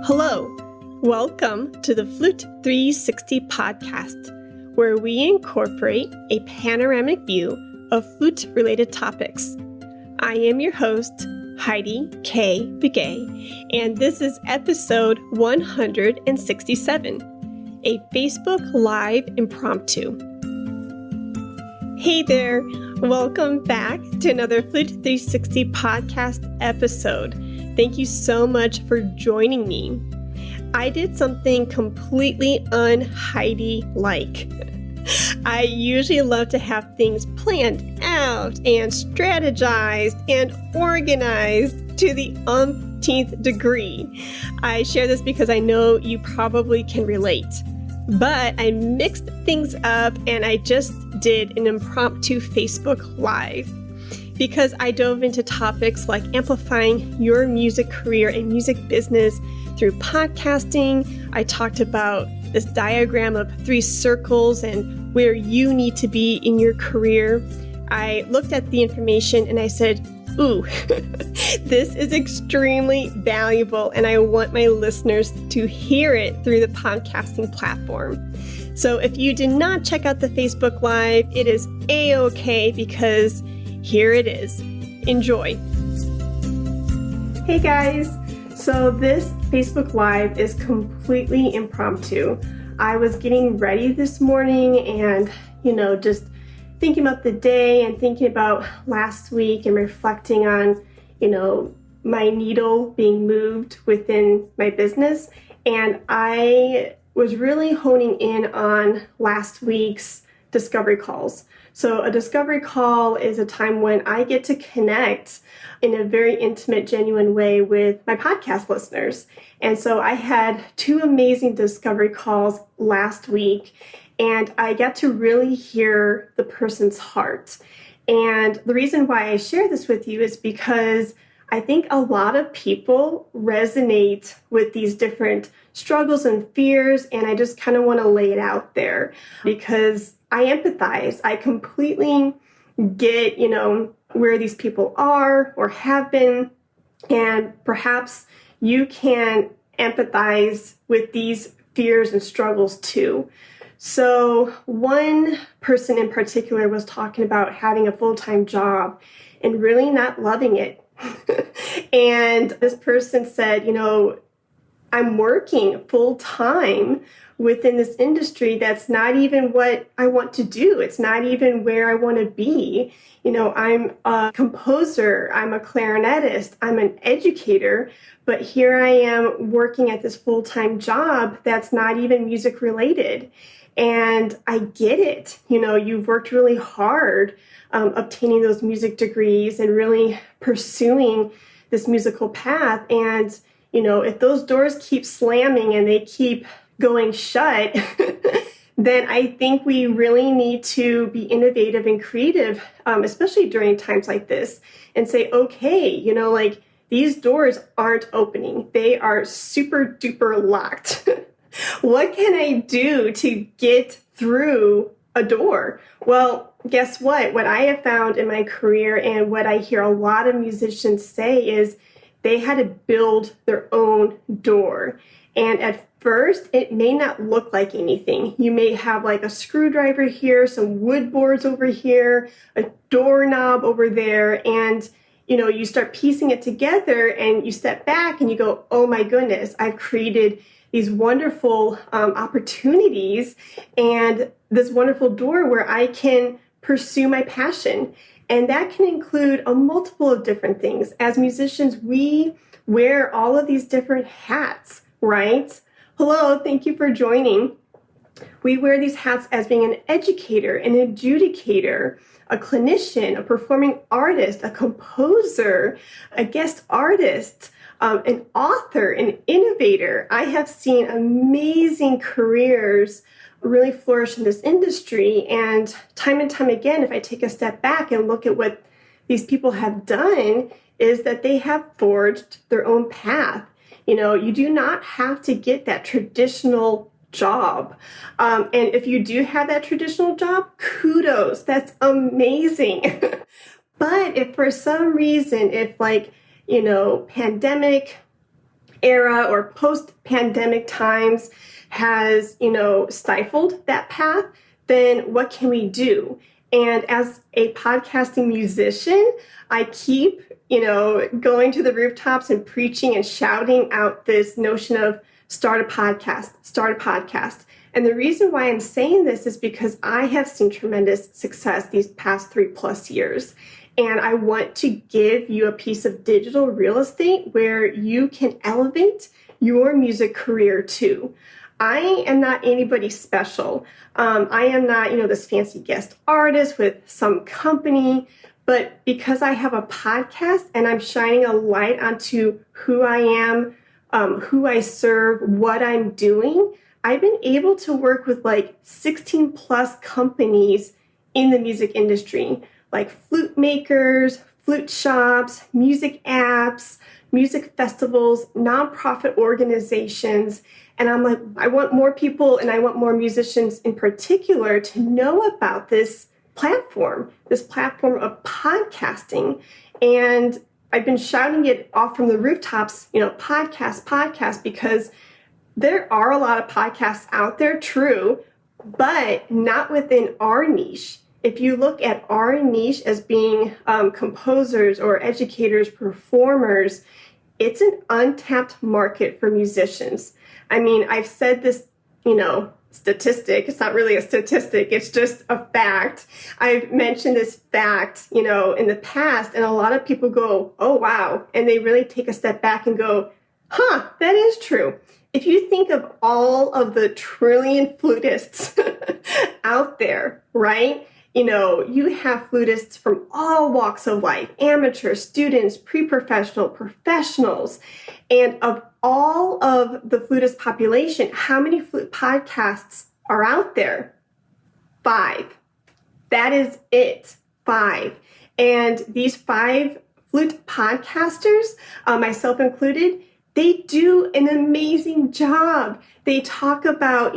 Hello, welcome to the Flute 360 podcast, where we incorporate a panoramic view of flute-related topics. I am your host, Heidi K. Begay, and this is episode 167, a Facebook Live Impromptu. Hey there, welcome back to another Flute 360 podcast episode. Thank you so much for joining me. I did something completely un-Heidi-like. I usually love to have things planned out and strategized and organized to the umpteenth degree. I share this because I know you probably can relate. But I mixed things up and I just did an impromptu Facebook Live because I dove into topics like amplifying your music career and music business through podcasting. I talked about this diagram of 3 circles and where you need to be in your career. I looked at the information and I said, ooh, this is extremely valuable and I want my listeners to hear it through the podcasting platform. So if you did not check out the Facebook Live, it is a-okay because here it is. Enjoy. Hey guys, so this Facebook Live is completely impromptu. I was getting ready this morning and, just thinking about the day and thinking about last week and reflecting on, my needle being moved within my business. And I was really honing in on last week's discovery calls. So a discovery call is a time when I get to connect in a very intimate, genuine way with my podcast listeners. And so I had 2 amazing discovery calls last week, and I got to really hear the person's heart. And the reason why I share this with you is because I think a lot of people resonate with these different struggles and fears, and I just kind of want to lay it out there because I empathize. I completely get, where these people are or have been, and perhaps you can empathize with these fears and struggles too. So one person in particular was talking about having a full-time job and really not loving it. And this person said, I'm working full-time within this industry that's not even what I want to do. It's not even where I want to be. I'm a composer, I'm a clarinetist, I'm an educator, but here I am working at this full-time job that's not even music related. And I get it. You've worked really hard obtaining those music degrees and really pursuing this musical path. And, if those doors keep slamming and they keep going shut, then I think we really need to be innovative and creative, especially during times like this, and say, okay, these doors aren't opening. They are super duper locked. What can I do to get through a door? Well, guess what? What I have found in my career and what I hear a lot of musicians say is they had to build their own door. And at first, it may not look like anything. You may have like a screwdriver here, some wood boards over here, a doorknob over there, and you start piecing it together and you step back and you go, oh my goodness, I've created these wonderful opportunities and this wonderful door where I can pursue my passion. And that can include a multiple of different things. As musicians, we wear all of these different hats, right? Hello, thank you for joining. We wear these hats as being an educator, an adjudicator, a clinician, a performing artist, a composer, a guest artist, an author, an innovator. I have seen amazing careers really flourish in this industry. And time again, if I take a step back and look at what these people have done, is that they have forged their own path. You do not have to get that traditional job. And if you do have that traditional job, kudos, that's amazing. But if for some reason, if pandemic, era or post-pandemic times has, stifled that path, then what can we do? And as a podcasting musician, I keep, going to the rooftops and preaching and shouting out this notion of start a podcast, start a podcast. And the reason why I'm saying this is because I have seen tremendous success these past 3+ years. And I want to give you a piece of digital real estate where you can elevate your music career too. I am not anybody special. I am not, this fancy guest artist with some company, but because I have a podcast and I'm shining a light onto who I am, who I serve, what I'm doing, I've been able to work with like 16 plus companies in the music industry, like flute makers, flute shops, music apps, music festivals, nonprofit organizations. And I'm like, I want more people and I want more musicians in particular to know about this platform of podcasting. And I've been shouting it off from the rooftops, podcast, because there are a lot of podcasts out there, true, but not within our niche. If you look at our niche as being composers or educators, performers, it's an untapped market for musicians. I mean, I've said this, statistic. It's not really a statistic. It's just a fact. I've mentioned this fact, in the past, and a lot of people go, oh, wow. And they really take a step back and go, that is true. If you think of all of the trillion flutists out there, right? You have flutists from all walks of life, amateurs, students, pre-professional, professionals. And of all of the flutist population, how many flute podcasts are out there? 5. That is it, 5. And these 5 flute podcasters, myself included, they do an amazing job. They talk about,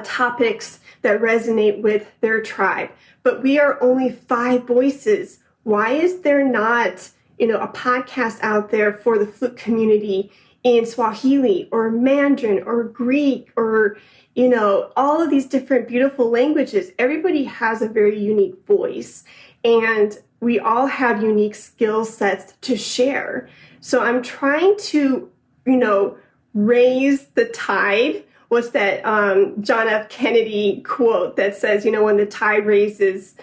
topics that resonate with their tribe. But we are only 5 voices. Why is there not, a podcast out there for the flute community in Swahili or Mandarin or Greek or, all of these different beautiful languages? Everybody has a very unique voice, and we all have unique skill sets to share. So I'm trying to, raise the tide. What's that John F. Kennedy quote that says, when the tide raises,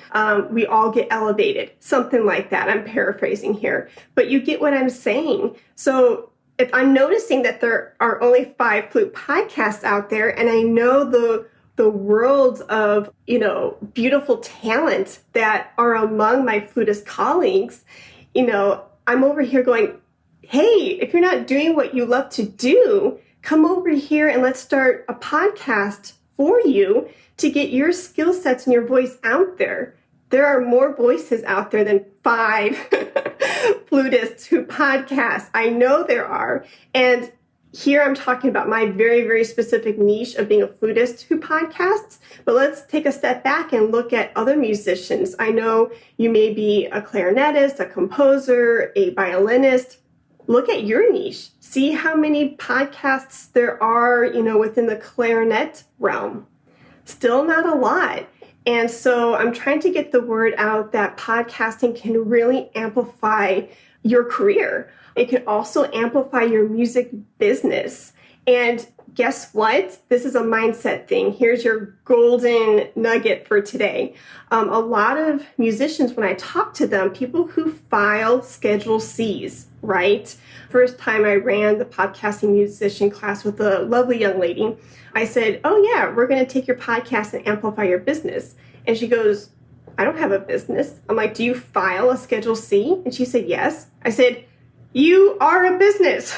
we all get elevated, something like that. I'm paraphrasing here, but you get what I'm saying. So if I'm noticing that there are only 5 flute podcasts out there, and I know the world of, beautiful talent that are among my flutist colleagues, I'm over here going, hey, if you're not doing what you love to do, come over here and let's start a podcast for you to get your skill sets and your voice out there. There are more voices out there than 5 flutists who podcast. I know there are. And here I'm talking about my very, very specific niche of being a flutist who podcasts. But let's take a step back and look at other musicians. I know you may be a clarinetist, a composer, a violinist. Look at your niche. See how many podcasts there are, within the clarinet realm. Still not a lot. And so I'm trying to get the word out that podcasting can really amplify your career. It can also amplify your music business. And guess what? This is a mindset thing. Here's your golden nugget for today. A lot of musicians, when I talk to them, people who file Schedule Cs, right? First time I ran the podcasting musician class with a lovely young lady, I said, oh yeah, we're going to take your podcast and amplify your business. And she goes, I don't have a business. I'm like, do you file a Schedule C? And she said, yes. I said, you are a business.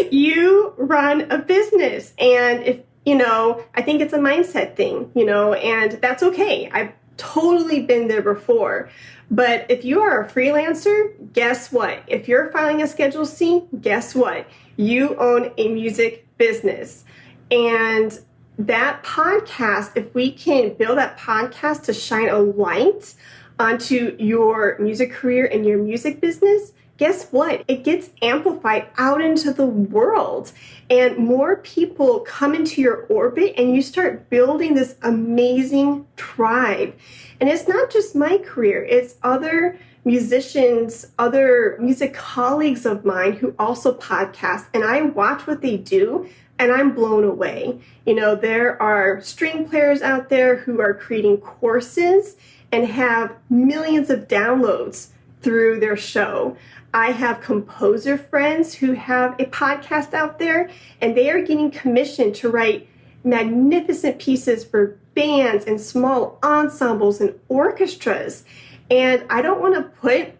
You run a business. And if, I think it's a mindset thing, and that's okay. I've totally been there before. But if you are a freelancer, guess what? If you're filing a Schedule C, guess what? You own a music business. And that podcast, if we can build that podcast to shine a light onto your music career and your music business, guess what? It gets amplified out into the world, and more people come into your orbit, and you start building this amazing tribe. And it's not just my career, it's other musicians, other music colleagues of mine who also podcast, and I watch what they do and I'm blown away. There are string players out there who are creating courses and have millions of downloads through their show. I have composer friends who have a podcast out there, and they are getting commissioned to write magnificent pieces for bands and small ensembles and orchestras. And I don't want to put,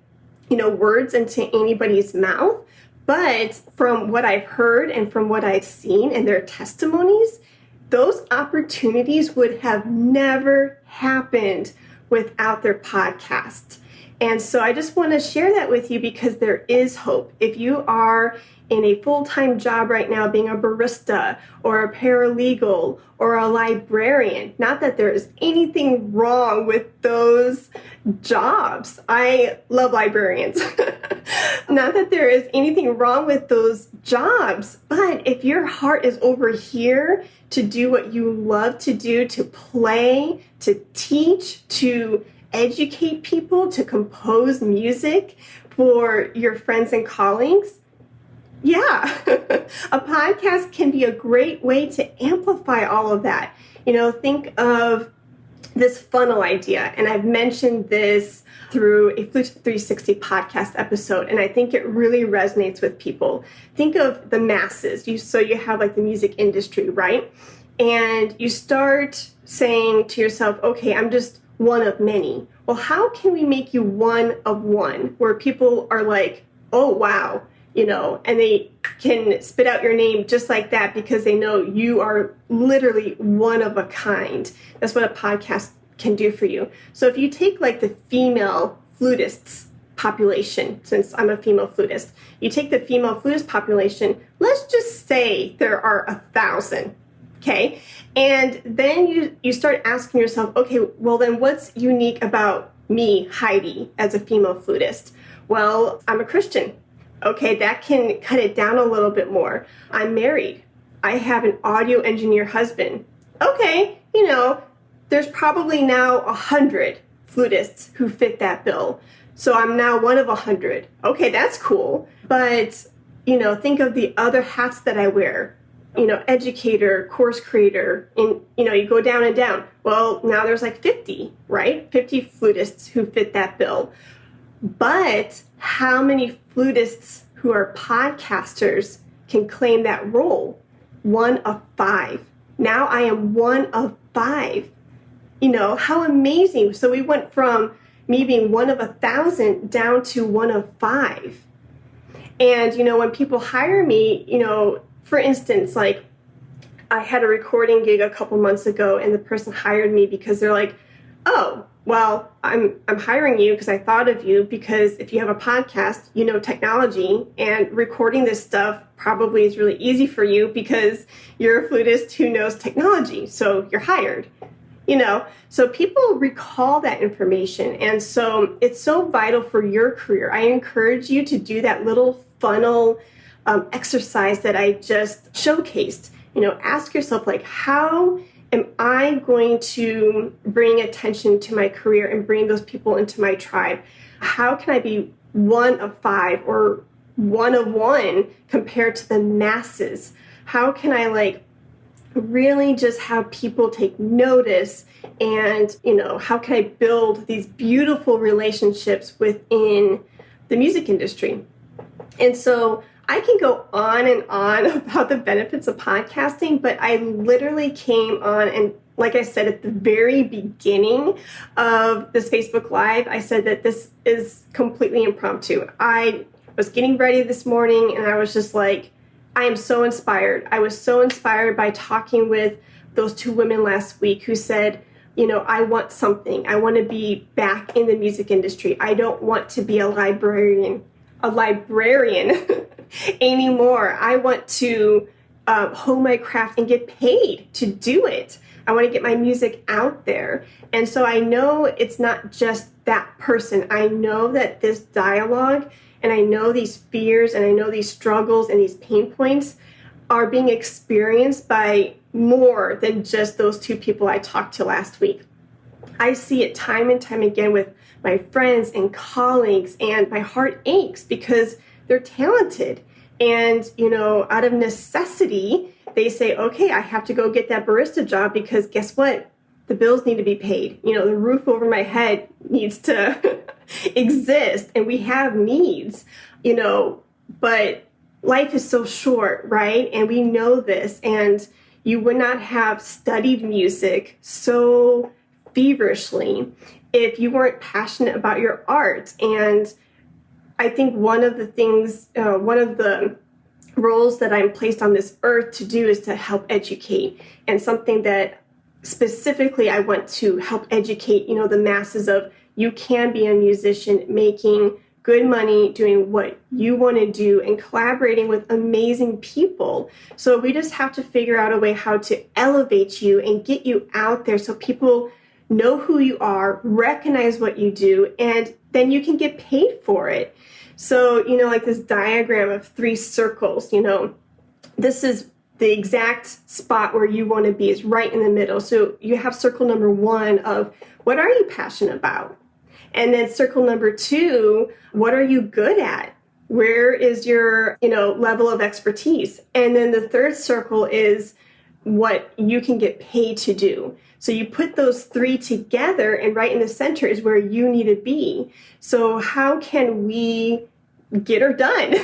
words into anybody's mouth, but from what I've heard and from what I've seen and their testimonies, those opportunities would have never happened without their podcast. And so I just want to share that with you because there is hope. If you are in a full-time job right now being a barista or a paralegal or a librarian, not that there is anything wrong with those jobs. I love librarians. Not that there is anything wrong with those jobs, but if your heart is over here to do what you love to do, to play, to teach, to educate people, to compose music for your friends and colleagues, yeah, a podcast can be a great way to amplify all of that. Think of this funnel idea, and I've mentioned this through a Flute 360 podcast episode, and I think it really resonates with people. Think of the masses. So you have like the music industry, right? And you start saying to yourself, okay, I'm just one of many. Well, how can we make you one of one, where people are like, oh, wow, and they can spit out your name just like that because they know you are literally one of a kind. That's what a podcast can do for you. So if you take like the female flutists population, since I'm a female flutist, you take the female flutist population, let's just say there are 1,000, okay? And then you start asking yourself, okay, well then what's unique about me, Heidi, as a female flutist? Well, I'm a Christian. Okay, that can cut it down a little bit more. I'm married. I have an audio engineer husband. Okay, there's probably now 100 flutists who fit that bill. So I'm now one of 100. Okay, that's cool. But, think of the other hats that I wear. Educator, course creator, and, you go down and down. Well, now there's like 50, right? 50 flutists who fit that bill. But how many flutists who are podcasters can claim that role? 1 of 5. Now I am 1 of 5. How amazing. So we went from me being 1 of 1,000 down to 1 of 5. And, when people hire me, for instance, like I had a recording gig a couple months ago, and the person hired me because they're like, oh, well, I'm hiring you because I thought of you, because if you have a podcast, technology, and recording this stuff probably is really easy for you because you're a flutist who knows technology. So you're hired, so people recall that information. And so it's so vital for your career. I encourage you to do that little funnel exercise that I just showcased. Ask yourself, like, how am I going to bring attention to my career and bring those people into my tribe? How can I be 1 of 5 or 1 of 1 compared to the masses? How can I really just have people take notice? And, how can I build these beautiful relationships within the music industry? And so I can go on and on about the benefits of podcasting, but I literally came on, and like I said at the very beginning of this Facebook Live, I said that this is completely impromptu. I was getting ready this morning, and I was just like, I am so inspired. I was so inspired by talking with those 2 women last week who said, I want something. I want to be back in the music industry. I don't want to be a librarian anymore. I want to hone my craft and get paid to do it. I want to get my music out there. And so I know it's not just that person. I know that this dialogue And I know these fears and I know these struggles and these pain points are being experienced by more than just those two people I talked to last week. I see it time and time again with my friends and colleagues, and my heart aches because they're talented. And, out of necessity, they say, okay, I have to go get that barista job because guess what? The bills need to be paid. The roof over my head needs to exist, and we have needs, but life is so short, right? And we know this, and you would not have studied music so feverishly if you weren't passionate about your art. And I think one of the roles that I'm placed on this earth to do is to help educate, and something that specifically I want to help educate, the masses of, you can be a musician making good money doing what you want to do and collaborating with amazing people. So we just have to figure out a way how to elevate you and get you out there so people know who you are, recognize what you do, and then you can get paid for it. So, like this diagram of 3 circles, this is the exact spot where you want to be, is right in the middle. So you have circle number 1 of what are you passionate about? And then circle number 2, what are you good at? Where is your, level of expertise? And then the third circle is what you can get paid to do. So you put those 3 together, and right in the center is where you need to be. So how can we get her done?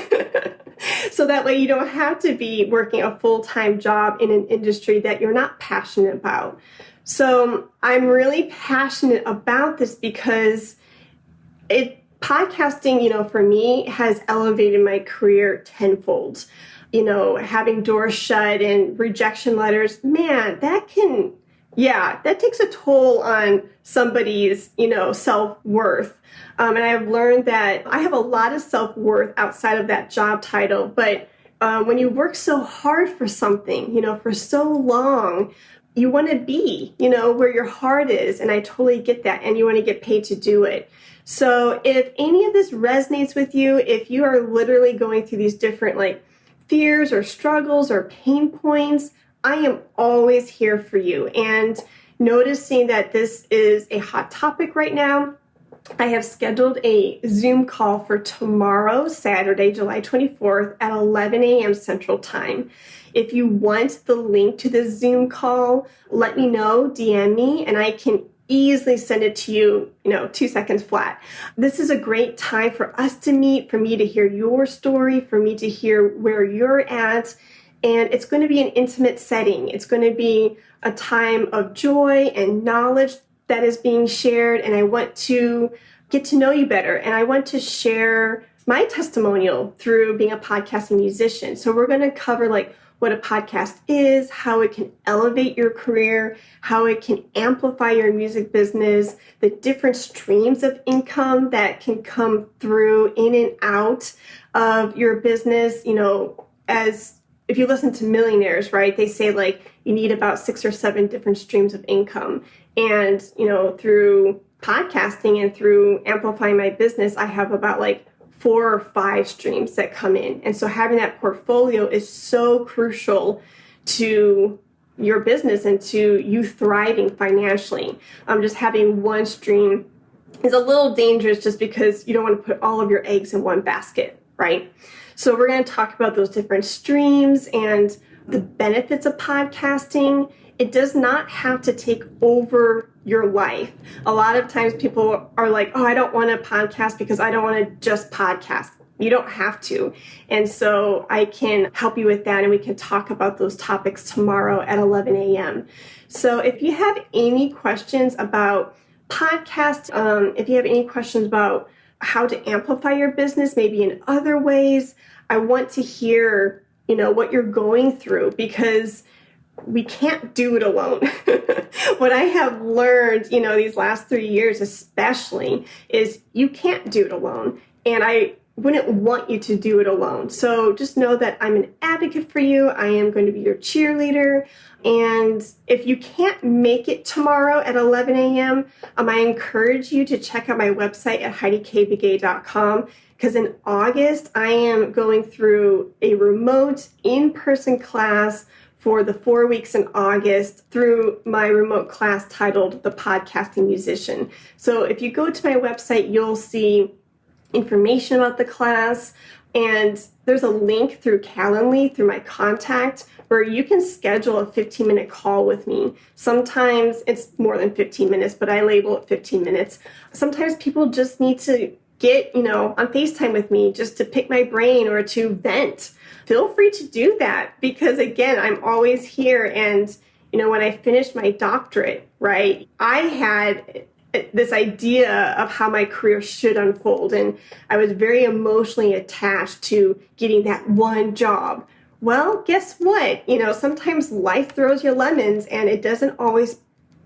So that way you don't have to be working a full-time job in an industry that you're not passionate about. So I'm really passionate about this because podcasting, for me, has elevated my career tenfold. Having doors shut and rejection letters, man, that takes a toll on somebody's, self-worth. And I've learned that I have a lot of self-worth outside of that job title. But when you work so hard for something, for so long, you want to be, where your heart is. And I totally get that. And you want to get paid to do it. So if any of this resonates with you, if you are literally going through these different fears or struggles or pain points, I am always here for you. And noticing that this is a hot topic right now, I have scheduled a Zoom call for tomorrow, Saturday, July 24th at 11 a.m. Central Time. If you want the link to the Zoom call, let me know, DM me, and I can easily send it to you, 2 seconds flat. This is a great time for us to meet, for me to hear your story, for me to hear where you're at. And it's going to be an intimate setting. It's going to be a time of joy and knowledge that is being shared. And I want to get to know you better. And I want to share my testimonial through being a podcasting musician. So we're going to cover what a podcast is, how it can elevate your career, how it can amplify your music business, the different streams of income that can come through in and out of your business. As if you listen to millionaires, right, they say you need about 6 or 7 different streams of income. And, through podcasting and through amplifying my business, I have about 4 or 5 streams that come in. And so having that portfolio is so crucial to your business and to you thriving financially. Just having one stream is a little dangerous just because you don't want to put all of your eggs in one basket, right? So we're going to talk about those different streams and the benefits of podcasting. It does not have to take over your life. A lot of times people are like, oh, I don't want to podcast because I don't want to just podcast. You don't have to. And so I can help you with that, and we can talk about those topics tomorrow at 11 a.m. So if you have any questions about podcasts, if you have any questions about how to amplify your business, maybe in other ways, I want to hear, what you're going through, because we can't do it alone. What I have learned, these last 3 years especially, is you can't do it alone. And I wouldn't want you to do it alone. So just know that I'm an advocate for you. I am going to be your cheerleader. And if you can't make it tomorrow at 11 a.m., I encourage you to check out my website at HeidiKBigay.com. because in August, I am going through a remote in-person class for the 4 weeks in August through my remote class titled The Podcasting Musician. So if you go to my website, you'll see information about the class, and there's a link through Calendly, through my contact, where you can schedule a 15-minute call with me. Sometimes it's more than 15 minutes, but I label it 15 minutes. Sometimes people just need to get, on FaceTime with me just to pick my brain or to vent. Feel free to do that because, again, I'm always here. And, when I finished my doctorate, right, I had this idea of how my career should unfold. And I was very emotionally attached to getting that one job. Well, guess what? Sometimes life throws you lemons and it doesn't always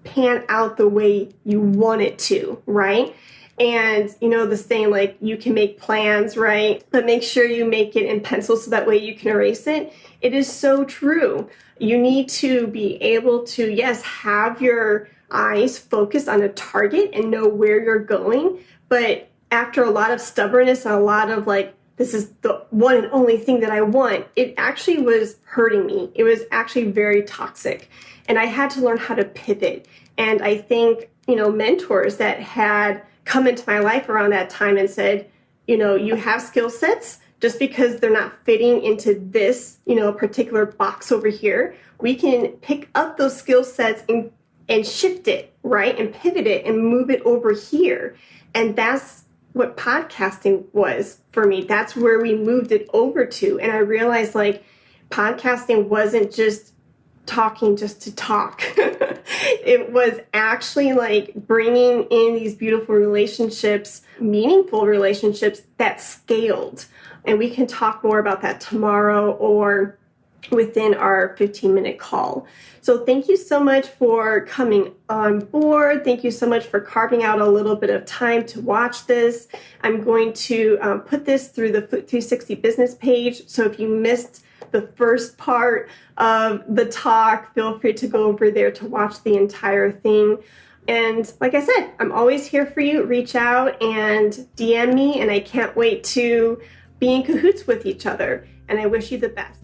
pan out the way you want it to, right? And the saying, like, you can make plans, right? But make sure you make it in pencil so that way you can erase it. It is so true. You need to be able to, yes, have your eyes focused on a target and know where you're going. But after a lot of stubbornness and a lot of like, this is the one and only thing that I want, it actually was hurting me. It was actually very toxic. And I had to learn how to pivot. And I think, mentors that had come into my life around that time and said, you have skill sets, just because they're not fitting into this, particular box over here, we can pick up those skill sets and shift it, right? And pivot it and move it over here. And that's what podcasting was for me. That's where we moved it over to. And I realized like podcasting wasn't just talking just to talk. It was actually like bringing in these beautiful relationships, meaningful relationships that scaled. And we can talk more about that tomorrow or within our 15-minute call. So thank you so much for coming on board. Thank you so much for carving out a little bit of time to watch this. I'm going to put this through the Flute 360 business page. So if you missed the first part of the talk, feel free to go over there to watch the entire thing. And like I said, I'm always here for you. Reach out and DM me, and I can't wait to be in cahoots with each other. And I wish you the best.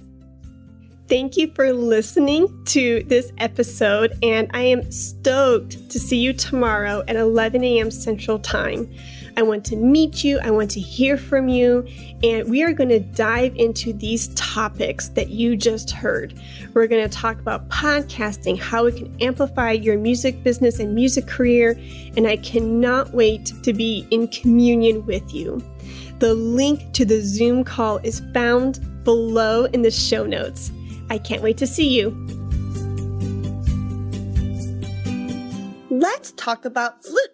Thank you for listening to this episode, and I am stoked to see you tomorrow at 11 a.m. Central Time. I want to meet you, I want to hear from you, and we are going to dive into these topics that you just heard. We're going to talk about podcasting, how it can amplify your music business and music career, and I cannot wait to be in communion with you. The link to the Zoom call is found below in the show notes. I can't wait to see you. Let's talk about flute.